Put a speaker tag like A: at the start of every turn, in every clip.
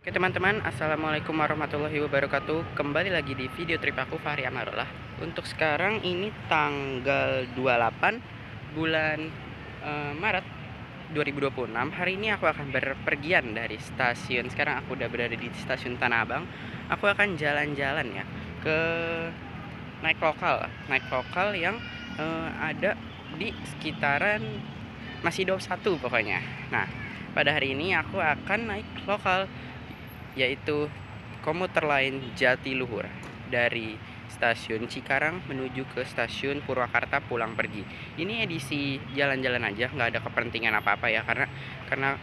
A: Oke teman-teman, assalamualaikum warahmatullahi wabarakatuh. Kembali lagi di video trip aku, Fahri Amarullah. Untuk sekarang ini tanggal 28 bulan Maret 2026. Hari ini aku akan berpergian dari stasiun. Sekarang aku udah berada di stasiun Tanah Abang. Aku akan jalan-jalan ya ke naik lokal yang ada di sekitaran masih 21 pokoknya. Nah, pada hari ini aku akan naik lokal, yaitu komuter lain Jatiluhur dari stasiun Cikarang menuju ke stasiun Purwakarta pulang pergi. Ini edisi jalan-jalan aja, nggak ada kepentingan apa-apa ya, karena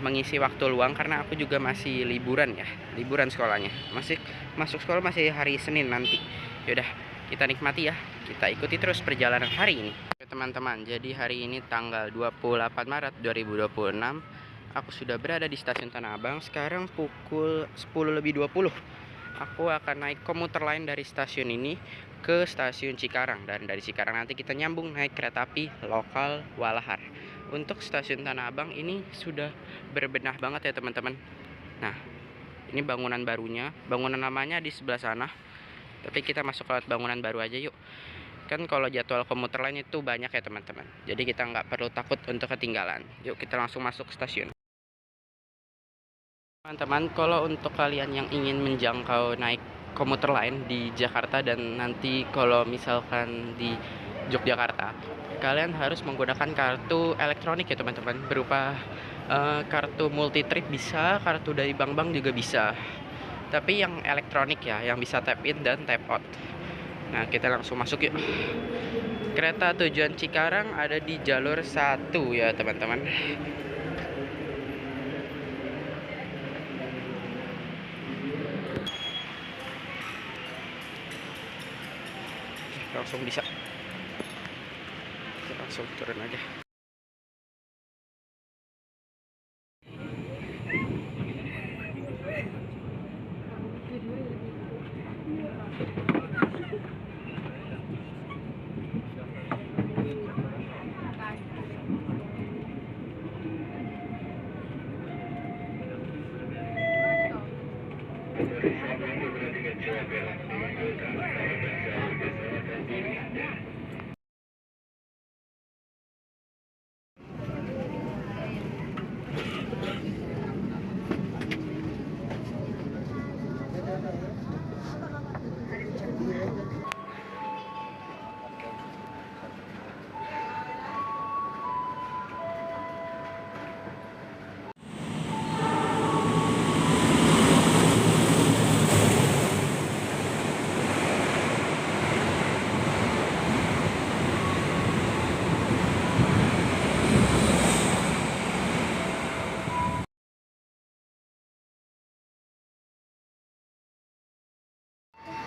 A: mengisi waktu luang, karena aku juga masih liburan ya, liburan sekolahnya, masih masuk sekolah masih hari Senin nanti. Yaudah, kita nikmati ya, kita ikuti terus perjalanan hari ini. Oke teman-teman, jadi hari ini tanggal 28 Maret 2026. Aku sudah berada di stasiun Tanah Abang. Sekarang pukul 10:20. Aku akan naik komuter lain dari stasiun ini ke stasiun Cikarang. Dan dari Cikarang nanti kita nyambung naik kereta api lokal Walahar. Untuk stasiun Tanah Abang ini sudah berbenah banget ya teman-teman. Nah, ini bangunan barunya. Bangunan lamanya di sebelah sana. Tapi kita masuk lewat bangunan baru aja yuk. Kan kalau jadwal komuter lain itu banyak ya teman-teman. Jadi kita nggak perlu takut untuk ketinggalan. Yuk kita langsung masuk stasiun. Teman-teman, kalau untuk kalian yang ingin menjangkau naik komuter lain di Jakarta dan nanti kalau misalkan di Yogyakarta, kalian harus menggunakan kartu elektronik ya teman-teman, berupa kartu multi trip bisa, kartu dari bank-bank juga bisa. Tapi yang elektronik ya, yang bisa tap in dan tap out. Nah, kita langsung masuk yuk. Kereta tujuan Cikarang ada di jalur 1 ya teman-teman. Langsung bisa, kita langsung turun aja.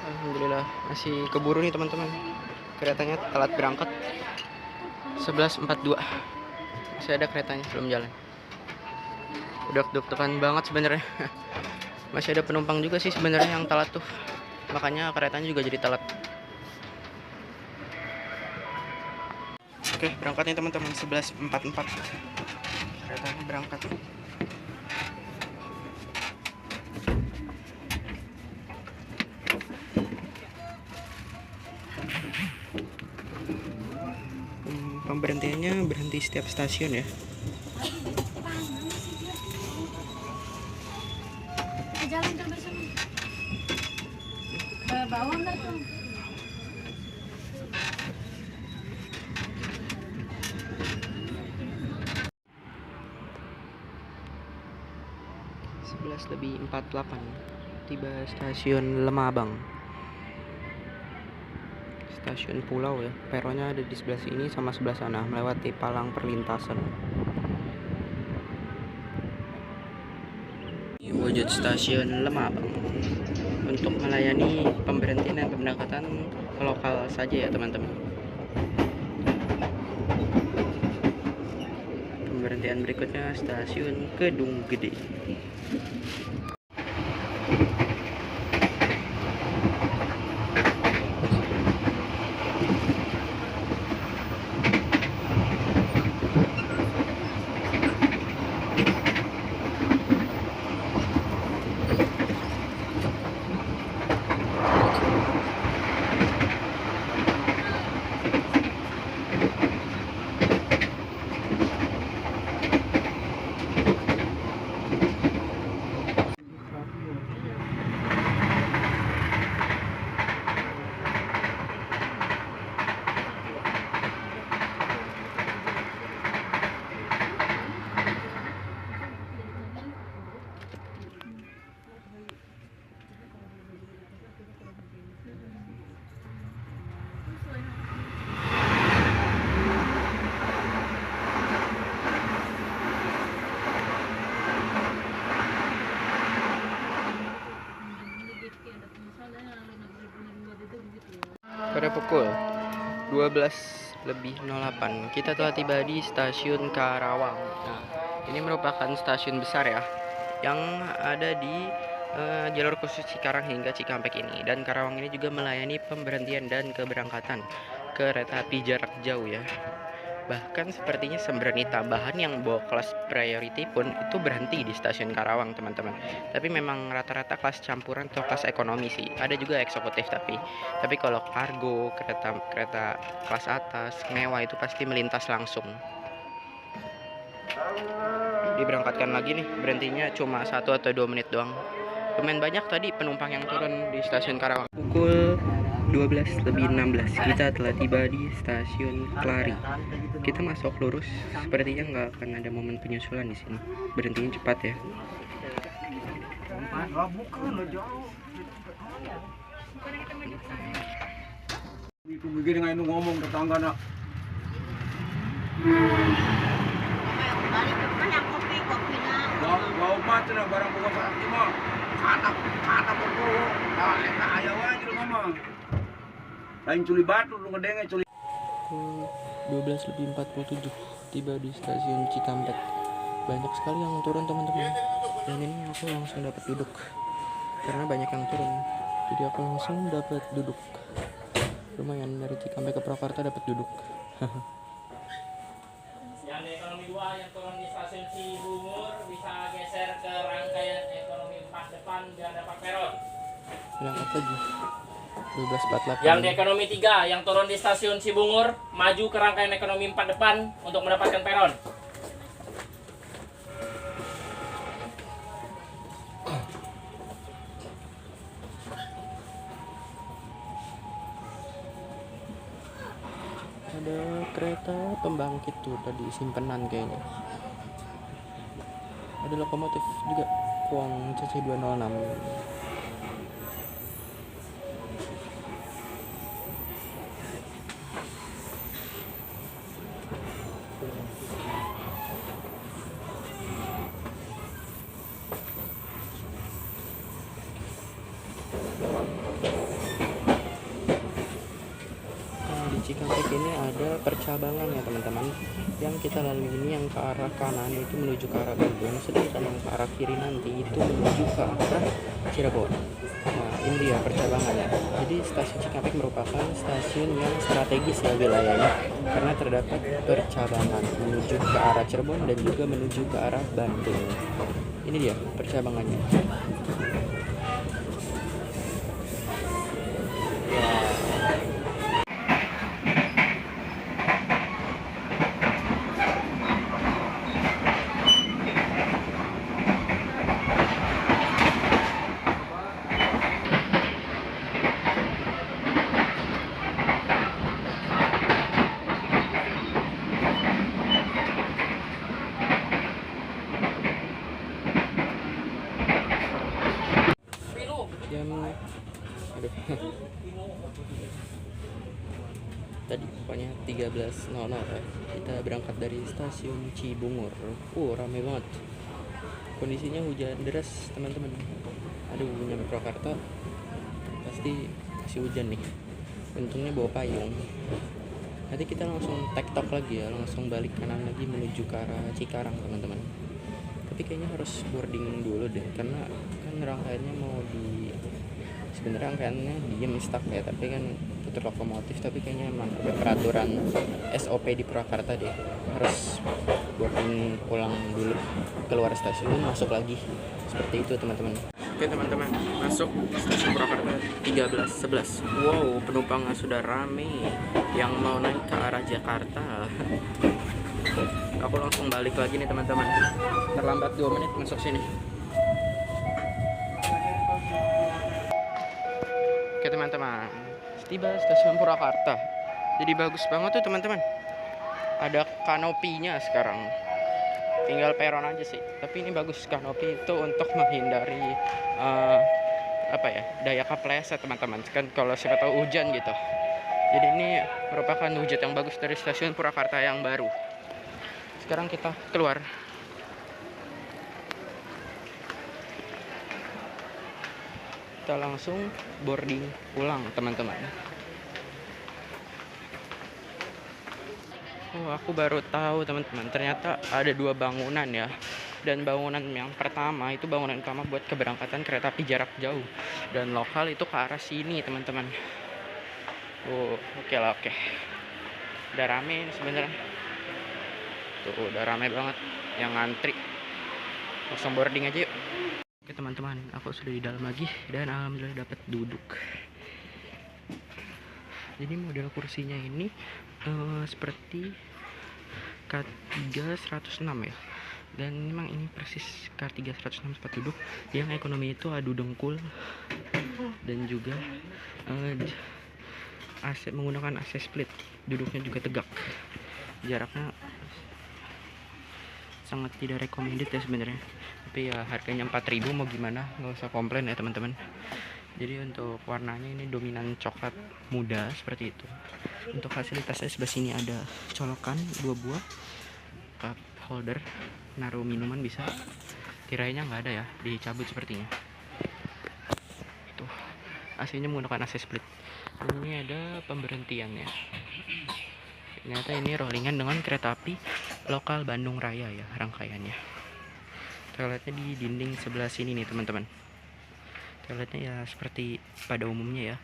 A: Alhamdulillah masih keburu nih teman-teman, keretanya telat berangkat 11:42. Masih ada keretanya belum jalan. Udah deg-degan banget sebenarnya. Masih ada penumpang juga sih sebenarnya yang telat tuh, makanya keretanya juga jadi telat. Oke, berangkat nih teman-teman, 11:44 keretanya berangkat. Pemberhentiannya berhenti setiap stasiun ya.
B: Jalan terus ke bawah nggak tuh?
A: Lebih 48 tiba stasiun Lemabang, stasiun pulau ya. Peronnya ada di sebelah sini sama sebelah sana, melewati palang perlintasan. Ini wujud stasiun Lemabang untuk melayani pemberhentian dan pemberangkatan lokal saja ya teman-teman. Pemberhentian berikutnya stasiun Kedung Gede. pada pukul 12:08 kita telah tiba di stasiun Karawang. Nah, ini merupakan stasiun besar ya, yang ada di jalur khusus Cikarang hingga Cikampek ini. Dan Karawang ini juga melayani pemberhentian dan keberangkatan kereta api jarak jauh ya. Bahkan sepertinya Sembrani tambahan yang bawa kelas priority pun itu berhenti di stasiun Karawang, teman-teman. Tapi memang rata-rata kelas campuran atau kelas ekonomi sih. Ada juga eksekutif tapi kalau kargo, kereta kelas atas, mewah itu pasti melintas langsung. Diberangkatkan lagi nih, berhentinya cuma 1 atau 2 menit doang. Lumayan banyak tadi penumpang yang turun di stasiun Karawang. Pukul 12:16 kita telah tiba di stasiun Kelari. Kita masuk lurus, sepertinya nggak akan ada momen penyusulan di sini. Berhentinya cepat ya.
C: Itu begini dengan ngomong tetangga nak. Bau mati nak barang bukan sarap lima. Anak berdua. Nah, ayah wajib mama. Lain culi batu lu ngedenge culi.
A: 12:47 tiba di stasiun Cikampek. Banyak sekali yang turun, teman-teman. Dan ini aku langsung dapat duduk karena banyak yang turun. Jadi aku langsung dapat duduk. Lumayan, dari Cikampek ke Purwakarta dapat duduk.
D: Yang di ekonomi 2 yang turun di stasiun Cibungur bisa geser ke rangkaian ekonomi 4 depan biar dapat peron.
A: Berangkat lagi 12:48.
D: Yang di ekonomi 3 yang turun di stasiun Cibungur maju ke rangkaian ekonomi 4 depan untuk mendapatkan peron.
A: Ada kereta pembangkit tuh tadi, simpenan kayaknya. Ada lokomotif juga, Kuang CC206. Cikampek ini ada percabangan ya teman-teman. Yang kita lalui ini yang ke arah kanan itu menuju ke arah Bandung, sedangkan yang ke arah kiri nanti itu menuju ke arah Cirebon. Nah, ini dia percabangannya. Jadi stasiun Cikampek merupakan stasiun yang strategis ya wilayahnya, karena terdapat percabangan menuju ke arah Cirebon dan juga menuju ke arah Bandung. Ini dia percabangannya. Aduh. Tadi pokoknya 13:00 ya. Kita berangkat dari stasiun Cibungur. Ramai banget. Kondisinya hujan deras, teman-teman. Aduh, nyampe Purwakarta pasti masih hujan nih. Untungnya bawa payung. Nanti kita langsung tektok lagi ya, langsung balik kanan lagi menuju ke arah Cikarang, teman-teman. Tapi kayaknya harus boarding dulu deh, karena kan rangkaiannya mau sebenarnya rangkaiannya diem stuck ya, tapi kan putar lokomotif. Tapi kayaknya emang ada peraturan SOP di Purwakarta deh, harus boarding pulang dulu, keluar stasiun masuk lagi, seperti itu teman-teman. Oke teman-teman, masuk stasiun Purwakarta 13:11. Wow, penumpangnya sudah rame yang mau naik ke arah Jakarta. Aku langsung balik lagi nih teman-teman, terlambat 2 menit masuk sini. Oke teman-teman, tiba stasiun Purwakarta. Jadi bagus banget tuh teman-teman. Ada kanopinya sekarang. Tinggal peron aja sih. Tapi ini bagus, kanopi itu untuk menghindari daya kepleset teman-teman. Kan kalau siapa tahu hujan gitu. Jadi ini merupakan wujud yang bagus dari stasiun Purwakarta yang baru. Sekarang kita keluar. Kita langsung boarding pulang teman-teman. aku baru tahu teman-teman, ternyata ada dua bangunan ya. Dan bangunan yang pertama itu bangunan utama buat keberangkatan kereta api jarak jauh. Dan lokal itu ke arah sini teman-teman. Oke lah, oke. Udah rame ini sebenarnya. Tuh, udah rame banget yang ngantri. Langsung boarding aja yuk. Oke teman-teman, aku sudah di dalam lagi dan alhamdulillah dapat duduk. Jadi model kursinya ini seperti K3 106 ya. Dan memang ini persis K3 106 tempat duduk. Yang ekonomi itu adu dengkul dan juga AC menggunakan AC split. Duduknya juga tegak. Jaraknya sangat tidak recommended ya sebenarnya. Tapi ya harganya 4.000 mau gimana, nggak usah komplain ya teman-teman. Jadi untuk warnanya ini dominan coklat muda seperti itu. Untuk fasilitasnya sebelah sini ada colokan 2 buah, cup holder, naruh minuman bisa. Tirainya nggak ada ya, dicabut sepertinya. Tuh, AC-nya menggunakan AC split. Dan ini ada pemberhentiannya. Ternyata ini rollingan dengan kereta api lokal Bandung Raya ya rangkaiannya. Toiletnya di dinding sebelah sini nih teman-teman. Toiletnya ya seperti pada umumnya ya.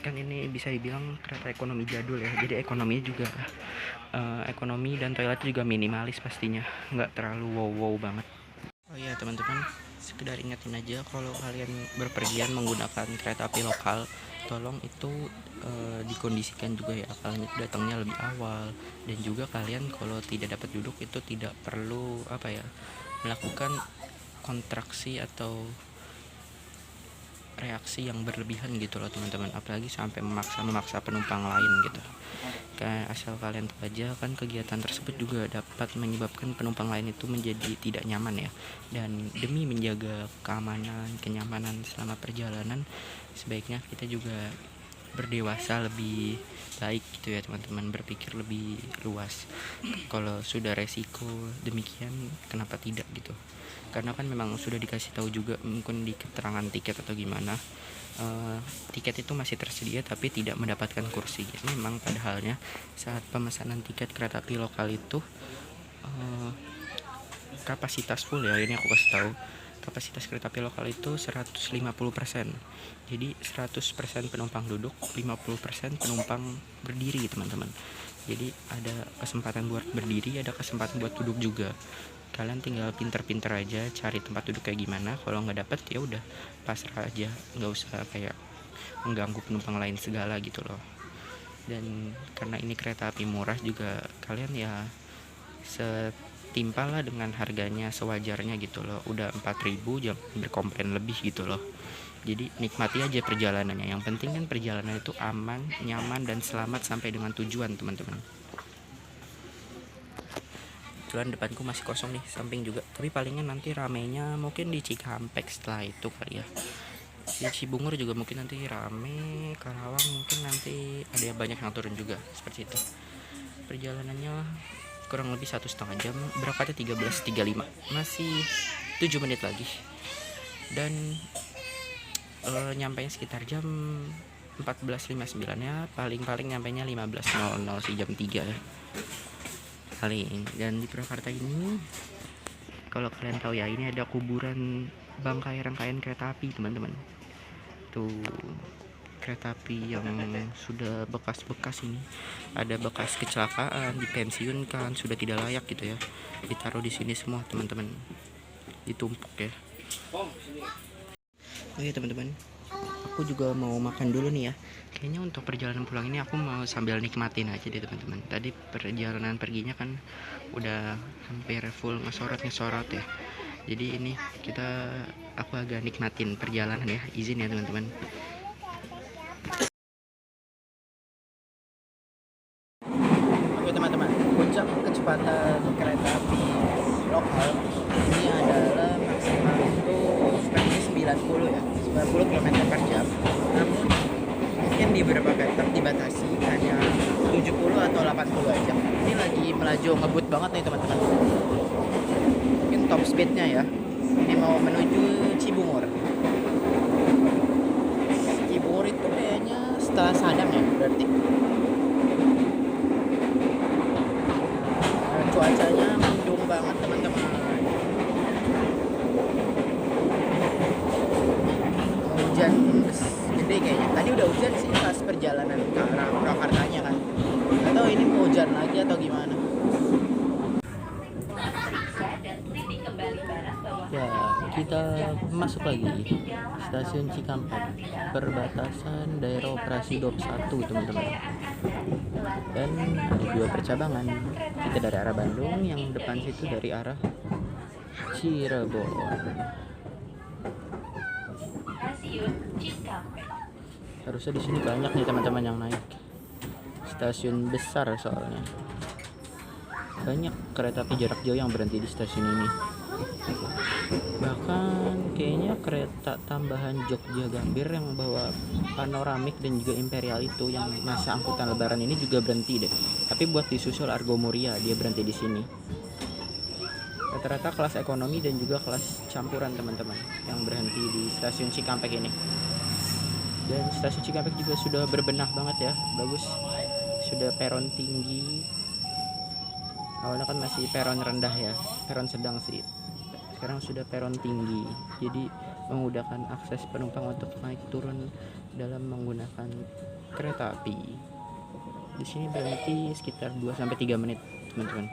A: Kan ini bisa dibilang kereta ekonomi jadul ya. Jadi ekonominya juga ekonomi dan toiletnya juga minimalis pastinya. Nggak terlalu wow banget. Oh iya teman-teman, sekedar ingatin aja kalau kalian berpergian menggunakan kereta api lokal, tolong itu dikondisikan juga ya, kalian itu datangnya lebih awal. Dan juga kalian kalau tidak dapat duduk itu tidak perlu melakukan kontraksi atau reaksi yang berlebihan gitu loh teman-teman, apalagi sampai memaksa penumpang lain gitu. Kayak asal kalian tahu aja kan kegiatan tersebut juga dapat menyebabkan penumpang lain itu menjadi tidak nyaman ya. Dan demi menjaga kenyamanan selama perjalanan, sebaiknya kita juga berdewasa lebih baik gitu ya teman-teman, berpikir lebih luas. Kalau sudah resiko demikian, kenapa tidak gitu. Karena kan memang sudah dikasih tahu juga mungkin di keterangan tiket atau gimana, tiket itu masih tersedia tapi tidak mendapatkan kursi. Memang padahalnya saat pemesanan tiket kereta api lokal itu kapasitas full ya, ini aku kasih tahu. Kapasitas kereta api lokal itu 150%. Jadi 100% penumpang duduk, 50% penumpang berdiri teman-teman. Jadi ada kesempatan buat berdiri, ada kesempatan buat duduk juga. Kalian tinggal pinter-pinter aja cari tempat duduk kayak gimana. Kalau nggak dapet ya udah pasrah aja, nggak usah kayak mengganggu penumpang lain segala gitu loh. Dan karena ini kereta api murah juga, kalian ya setimpal lah dengan harganya sewajarnya gitu loh. Udah 4.000 jangan berkomplain lebih gitu loh. Jadi nikmati aja perjalanannya. Yang penting kan perjalanan itu aman, nyaman, dan selamat sampai dengan tujuan teman-teman. Kebetulan depanku masih kosong nih, samping juga. Tapi palingan nanti ramenya mungkin di Cikampek setelah itu kali ya. Di Cibungur juga mungkin nanti rame. Karawang mungkin nanti ada banyak yang turun juga, seperti itu. Perjalanannya kurang lebih 1,5 jam. Berangkatnya 13.35, masih 7 menit lagi. Dan nyampainya sekitar jam 14.59 ya. Paling nyampainya 15.00 sih, jam 3 ya paling. Dan di Purwakarta ini, kalau kalian tahu ya, ini ada kuburan bangkai rangkaian kereta api teman-teman. Tuh kereta api yang sudah bekas-bekas ini, ada bekas kecelakaan, dipensiunkan, sudah tidak layak gitu ya, ditaruh di sini semua teman-teman, ditumpuk ya. Oh iya teman-teman, aku juga mau makan dulu nih ya. Kayaknya untuk perjalanan pulang ini aku mau sambil nikmatin aja deh teman-teman. Tadi perjalanan perginya kan udah hampir full ngesorot ya. Jadi ini aku agak nikmatin perjalanan ya. Izin ya teman-teman. Oke teman-teman, puncak kecepatan kereta api lokal ini adalah maksimal itu seperti 90 ya, 90 km per jam. Namun mungkin di beberapa kereta dibatasi hanya 70 atau 80 aja. Ini lagi melaju ngebut banget nih teman-teman. Mungkin top speednya ya. Ini mau menuju Cibungur. Cibungur itu kayaknya setelah Sadang ya berarti. kita masuk lagi stasiun Cikampek, perbatasan daerah operasi 21 teman-teman. Dan ada 2 percabangan, kita dari arah Bandung, yang depan situ dari arah Cirebon. Harusnya di sini banyak nih teman-teman yang naik. Stasiun besar soalnya. Banyak kereta api jarak jauh yang berhenti di stasiun ini. Bahkan kayaknya kereta tambahan Jogja Gambir yang bawa panoramik dan juga imperial itu yang masa angkutan lebaran ini juga berhenti deh. Tapi buat disusul Argo Muria, dia berhenti di sini. Rata-rata kelas ekonomi dan juga kelas campuran teman-teman yang berhenti di stasiun Cikampek ini. Dan stasiun Cikampek juga sudah berbenah banget ya, bagus. Sudah peron tinggi. Awalnya kan masih peron rendah ya, peron sedang sih. Sekarang sudah peron tinggi, jadi memudahkan akses penumpang untuk naik turun dalam menggunakan kereta api. Di sini berhenti sekitar 2-3 menit teman-teman.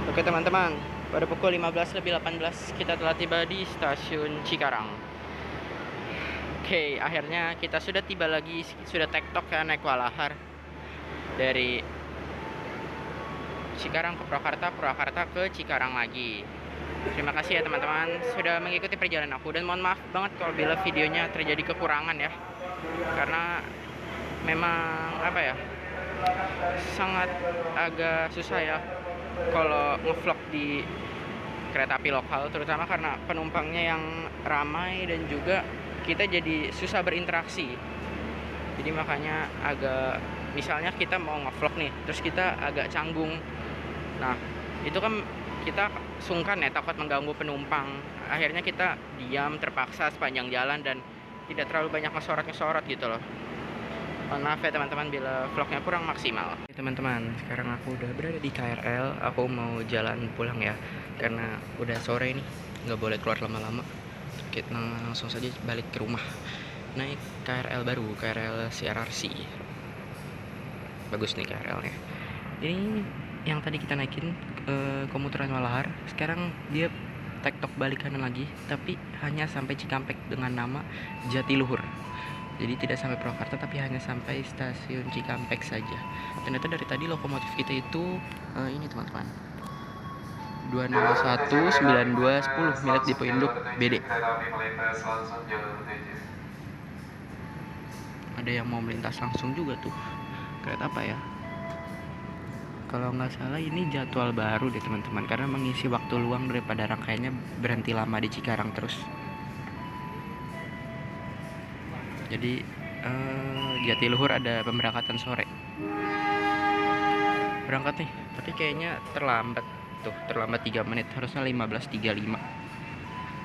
A: Oke teman-teman, pada pukul 15:18 kita telah tiba di stasiun Cikarang. Oke, akhirnya kita sudah tiba lagi, sudah tektok ya naik Walahar dari Cikarang ke Purwakarta, Purwakarta ke Cikarang lagi. Terima kasih ya teman-teman sudah mengikuti perjalanan aku, dan mohon maaf banget kalau bila videonya terjadi kekurangan ya, karena memang apa ya, sangat agak susah ya kalau ngevlog di kereta api lokal, terutama karena penumpangnya yang ramai dan juga kita jadi susah berinteraksi. Jadi makanya agak, misalnya kita mau ngevlog nih, terus kita agak canggung. Nah, itu kan kita sungkan ya, takut mengganggu penumpang. Akhirnya kita diam terpaksa sepanjang jalan dan tidak terlalu banyak ngesorot gitu loh. Mohon maaf ya teman-teman bila vlognya kurang maksimal. Teman-teman, sekarang aku udah berada di KRL. Aku mau jalan pulang ya, karena udah sore nih, nggak boleh keluar lama-lama. Kita langsung saja balik ke rumah. Naik KRL baru, KRL CRRC. Bagus nih KRL-nya. Ini yang tadi kita naikin komuteran Walahar. Sekarang dia tektok balik kanan lagi, tapi hanya sampai Cikampek dengan nama Jatiluhur. Jadi tidak sampai Purwakarta, tapi hanya sampai stasiun Cikampek saja. Ternyata dari tadi lokomotif kita itu ini teman-teman, 2019210 milik Depo Induk BD. Ada yang mau melintas langsung juga tuh. Kereta apa ya? Kalau nggak salah ini jadwal baru deh teman-teman, karena mengisi waktu luang daripada rangkaiannya berhenti lama di Cikarang terus. Jadi Jatiluhur ada pemberangkatan sore. Berangkat nih, tapi kayaknya terlambat tuh, terlambat 3 menit, harusnya 15:35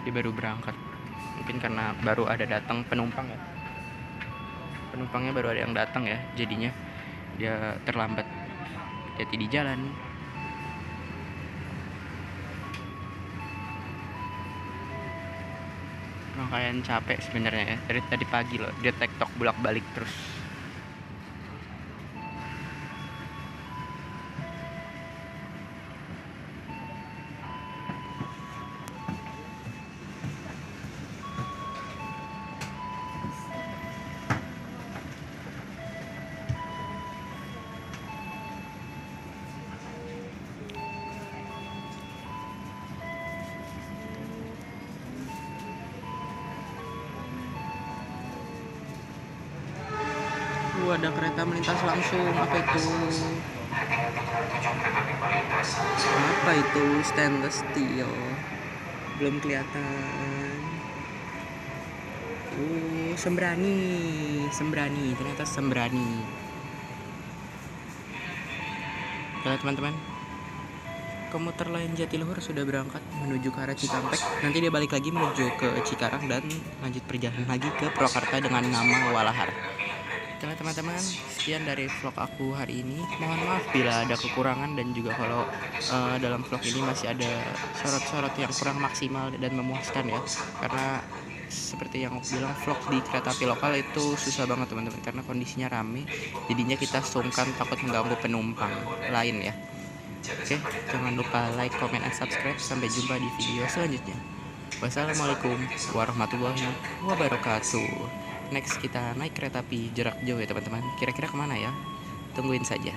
A: dia baru berangkat. Mungkin karena baru ada datang penumpang ya, penumpangnya baru ada yang datang ya, jadinya dia terlambat. Hati-hati di jalan. Rangkaian capek sebenarnya ya, dari tadi pagi loh dia tektok bolak-balik terus. Ada kereta melintas langsung. Apa itu? Apa itu? Stainless steel. Belum kelihatan. Sembrani. Ternyata Sembrani. Oke teman-teman, komuter lain Jatiluhur sudah berangkat menuju ke arah Cikampek. Nanti dia balik lagi menuju ke Cikarang dan lanjut perjalanan lagi ke Purwakarta dengan nama Walahar. Baiklah teman-teman, sekian dari vlog aku hari ini. Mohon maaf bila ada kekurangan dan juga kalau dalam vlog ini masih ada sorot-sorot yang kurang maksimal dan memuaskan ya. Karena seperti yang aku bilang, vlog di kereta api lokal itu susah banget teman-teman, karena kondisinya rame. Jadinya kita sungkan takut mengganggu penumpang lain ya. Oke, jangan lupa like, comment, dan subscribe. Sampai jumpa di video selanjutnya. Wassalamualaikum warahmatullahi wabarakatuh. Next kita naik kereta api jarak jauh ya teman-teman. Kira-kira kemana ya? Tungguin saja.